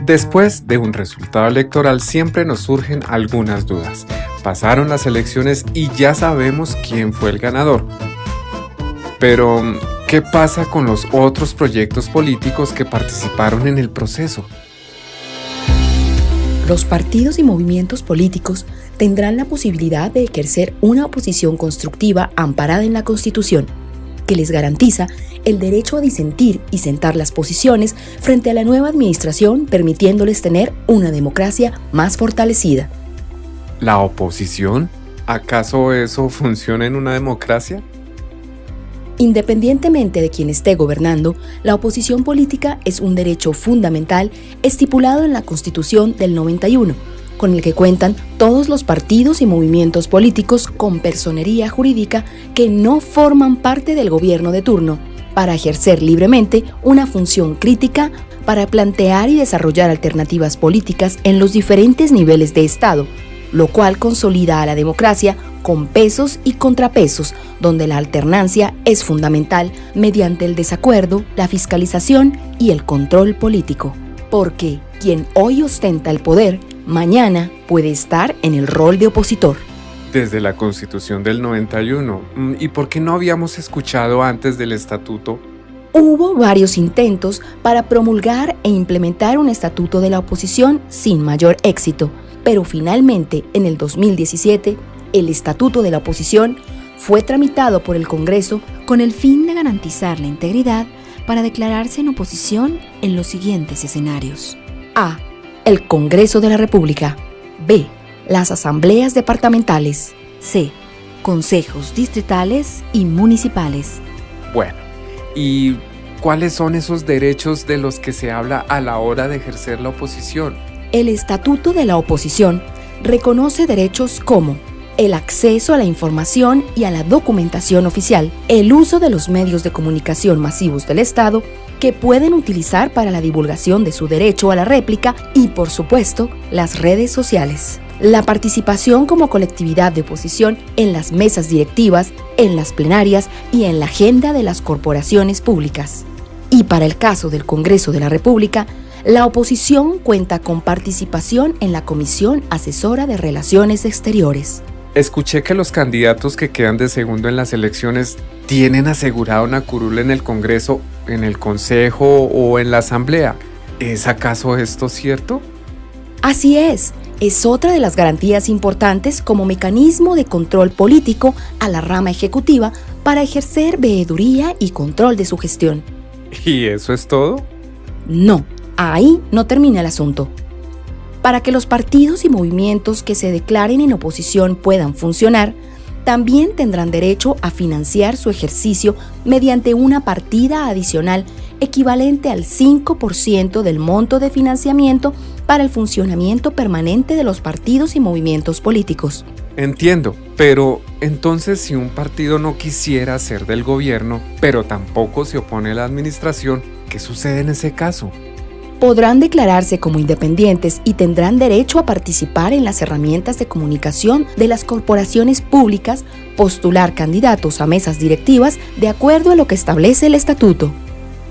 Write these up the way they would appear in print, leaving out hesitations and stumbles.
Después de un resultado electoral siempre nos surgen algunas dudas. Pasaron las elecciones y ya sabemos quién fue el ganador. Pero, ¿qué pasa con los otros proyectos políticos que participaron en el proceso? Los partidos y movimientos políticos tendrán la posibilidad de ejercer una oposición constructiva amparada en la Constitución, que les garantiza el derecho a disentir y sentar las posiciones frente a la nueva administración, permitiéndoles tener una democracia más fortalecida. ¿La oposición? ¿Acaso eso funciona en una democracia? Independientemente de quien esté gobernando, la oposición política es un derecho fundamental estipulado en la Constitución del 91, con el que cuentan todos los partidos y movimientos políticos con personería jurídica que no forman parte del gobierno de turno, para ejercer libremente una función crítica para plantear y desarrollar alternativas políticas en los diferentes niveles de Estado, lo cual consolida a la democracia con pesos y contrapesos, donde la alternancia es fundamental mediante el desacuerdo, la fiscalización y el control político. Porque quien hoy ostenta el poder, mañana puede estar en el rol de opositor. Desde la Constitución del 91. ¿Y por qué no habíamos escuchado antes del estatuto? Hubo varios intentos para promulgar e implementar un estatuto de la oposición sin mayor éxito, pero finalmente, en el 2017, el Estatuto de la Oposición fue tramitado por el Congreso con el fin de garantizar la integridad para declararse en oposición en los siguientes escenarios. A. El Congreso de la República. B. Las asambleas departamentales. C. Consejos distritales y municipales. Bueno, ¿y cuáles son esos derechos de los que se habla a la hora de ejercer la oposición? El Estatuto de la Oposición reconoce derechos como el acceso a la información y a la documentación oficial, el uso de los medios de comunicación masivos del Estado que pueden utilizar para la divulgación de su derecho a la réplica y, por supuesto, las redes sociales. La participación como colectividad de oposición en las mesas directivas, en las plenarias y en la agenda de las corporaciones públicas. Y para el caso del Congreso de la República, la oposición cuenta con participación en la Comisión Asesora de Relaciones Exteriores. Escuché que los candidatos que quedan de segundo en las elecciones tienen asegurada una curul en el Congreso, en el Consejo o en la Asamblea. ¿Es acaso esto cierto? Así es otra de las garantías importantes como mecanismo de control político a la rama ejecutiva para ejercer veeduría y control de su gestión. ¿Y eso es todo? No, ahí no termina el asunto. Para que los partidos y movimientos que se declaren en oposición puedan funcionar, también tendrán derecho a financiar su ejercicio mediante una partida adicional equivalente al 5% del monto de financiamiento para el funcionamiento permanente de los partidos y movimientos políticos. Entiendo, pero entonces si un partido no quisiera ser del gobierno, pero tampoco se opone a la administración, ¿qué sucede en ese caso? Podrán declararse como independientes y tendrán derecho a participar en las herramientas de comunicación de las corporaciones públicas, postular candidatos a mesas directivas de acuerdo a lo que establece el estatuto.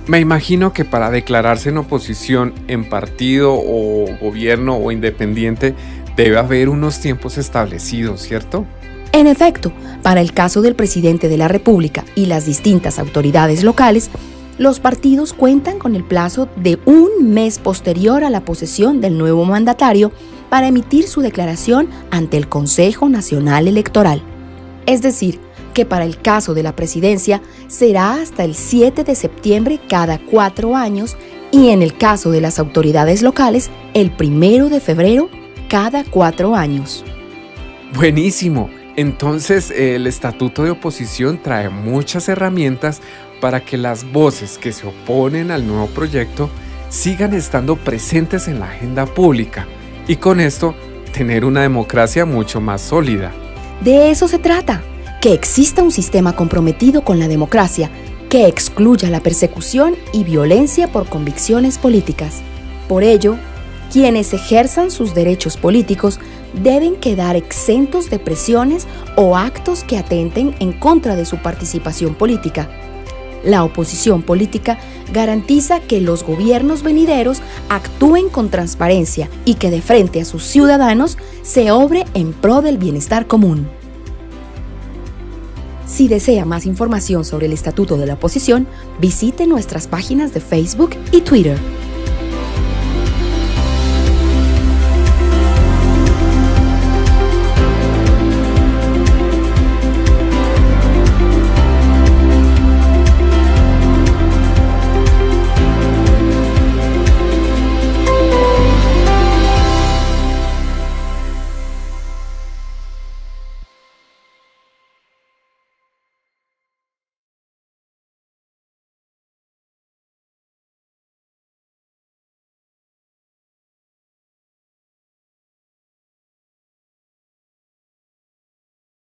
Me imagino que para declararse en oposición en partido o gobierno o independiente debe haber unos tiempos establecidos, ¿cierto? En efecto, para el caso del presidente de la República y las distintas autoridades locales, los partidos cuentan con el plazo de un mes posterior a la posesión del nuevo mandatario para emitir su declaración ante el Consejo Nacional Electoral. Es decir, que para el caso de la presidencia será hasta el 7 de septiembre cada 4 años y en el caso de las autoridades locales, el 1 de febrero cada 4 años. Buenísimo. Entonces, el Estatuto de Oposición trae muchas herramientas para que las voces que se oponen al nuevo proyecto sigan estando presentes en la agenda pública y con esto tener una democracia mucho más sólida. De eso se trata, que exista un sistema comprometido con la democracia, que excluya la persecución y violencia por convicciones políticas. Por ello, quienes ejerzan sus derechos políticos deben quedar exentos de presiones o actos que atenten en contra de su participación política. La oposición política garantiza que los gobiernos venideros actúen con transparencia y que de frente a sus ciudadanos se obre en pro del bienestar común. Si desea más información sobre el Estatuto de la Oposición, visite nuestras páginas de Facebook y Twitter.